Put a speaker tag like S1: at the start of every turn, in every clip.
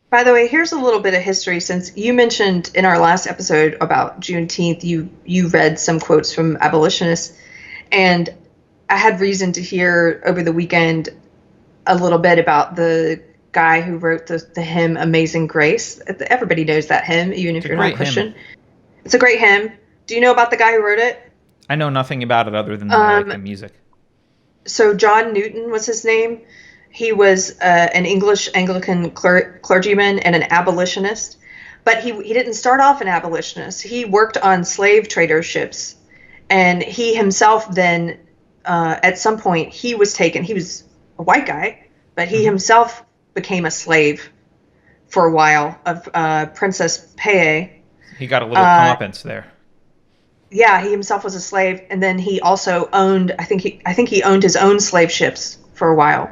S1: By the way, here's a little bit of history. Since you mentioned in our last episode about Juneteenth, you read some quotes from abolitionists, and I had reason to hear over the weekend a little bit about the guy who wrote the hymn "Amazing Grace." Everybody knows that hymn, even if
S2: It's a
S1: you're not
S2: great hymn.
S1: Christian. It's a great hymn. Do you know about the guy who wrote it?
S2: I know nothing about it other than
S1: Um,
S2: the music.
S1: so John Newton was his name. He was an English Anglican clergyman and an abolitionist, but he didn't start off an abolitionist. He worked on slave trader ships, and he himself then, at some point, he was taken. He was a white guy, but he
S2: Hmm.
S1: himself became a slave for a while of Princess Pei.
S2: He got a little
S1: Uh,
S2: comeuppance there.
S1: yeah, he himself was a slave, and then he also owned. I think he owned his own slave ships for a while.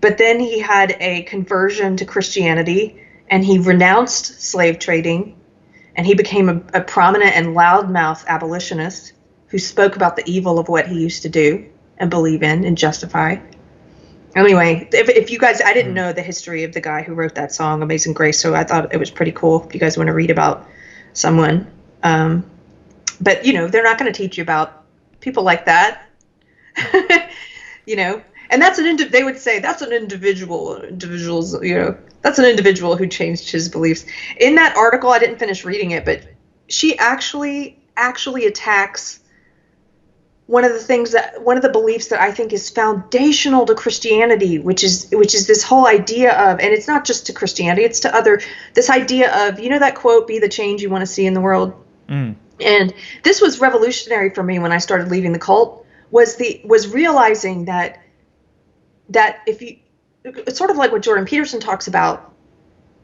S1: But then he had a conversion to Christianity, and he renounced slave trading, and he became a prominent and loudmouth abolitionist who spoke about the evil of what he used to do and believe in and justify. Anyway, if you guys, I didn't
S2: Mm.
S1: know the history of the guy who wrote that song, Amazing Grace, so I thought it was pretty cool if you guys want to read about someone. Um, but, they're not going to teach you about people like that. you know and they would say that's an individual's, that's an individual who changed his beliefs. In that article, I didn't finish reading it, but she actually attacks one of the beliefs that I think is foundational to Christianity, which is this whole idea of, and it's not just to Christianity, it's to other, this idea of, that quote, "Be the change you want to see in the world."
S2: Mm.
S1: And this was revolutionary for me when I started leaving the cult, was realizing that if you, it's sort of like what Jordan Peterson talks about.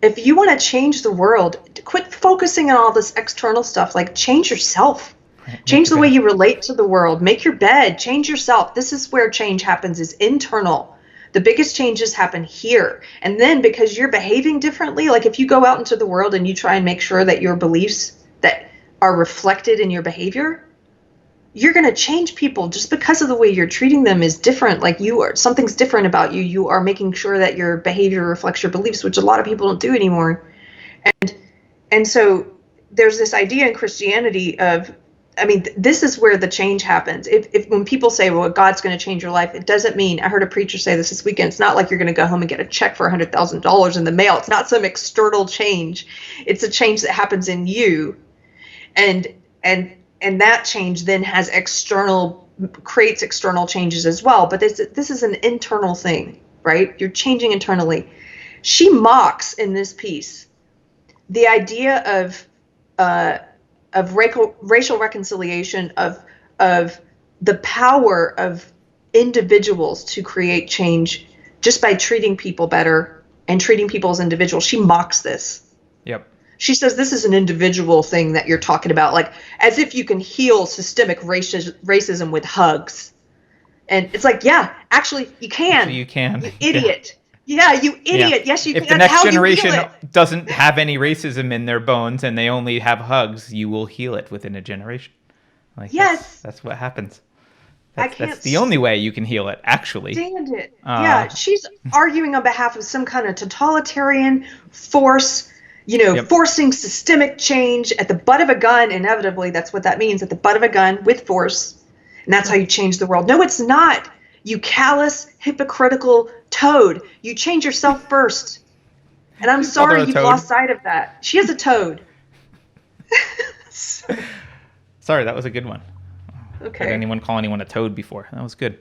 S1: If you want to change the world, quit focusing on all this external stuff. Like, change yourself.
S2: Right. Make
S1: Change
S2: your
S1: the way
S2: bed.
S1: you relate to the world. Make your bed. Change yourself. This is where change happens, is internal. The biggest changes happen here. And then because you're behaving differently, like if you go out into the world and you try and make sure that your beliefs that are reflected in your behavior, you're going to change people just because of the way you're treating them is different. Like, something's different about you. You are making sure that your behavior reflects your beliefs, which a lot of people don't do anymore. And so there's this idea in Christianity of, I mean, this is where the change happens. If when people say, well, God's going to change your life, it doesn't mean, I heard a preacher say this weekend, it's not like you're going to go home and get a check for $100,000 in the mail. It's not some external change. It's a change that happens in you. And, and, and that change then creates external changes as well. But this is an internal thing, right? You're changing internally. She mocks in this piece the idea of racial reconciliation, of the power of individuals to create change just by treating people better and treating people as individuals. She mocks this.
S2: Yep.
S1: She says this is an individual thing that you're talking about, like as if you can heal systemic racism with hugs. And it's like, yeah, actually, you
S2: Actually,
S1: can.
S2: you can.
S1: You
S2: Yeah.
S1: idiot. Yeah, you
S2: Yeah.
S1: idiot. Yes, you
S2: If
S1: can.
S2: the
S1: That's
S2: next
S1: how you heal
S2: generation
S1: it.
S2: doesn't have any racism in their bones and they only have hugs, you will heal it within a generation. Like
S1: Yes,
S2: that's what happens.
S1: I
S2: That's
S1: can't
S2: the only way you can heal it, actually.
S1: stand it.
S2: Uh,
S1: Yeah, she's arguing on behalf of some kind of totalitarian force,
S2: yep.
S1: forcing systemic change at the butt of a gun. Inevitably, that's what that means, at the butt of a gun with force. And that's how you change the world. No, it's not. You callous, hypocritical toad. You change yourself first. And I'm
S2: Just called her
S1: sorry
S2: a
S1: you've
S2: toad.
S1: lost sight of that. She is a toad.
S2: Sorry, that was a good one. Heard
S1: Okay.
S2: anyone call anyone a toad before? That was good.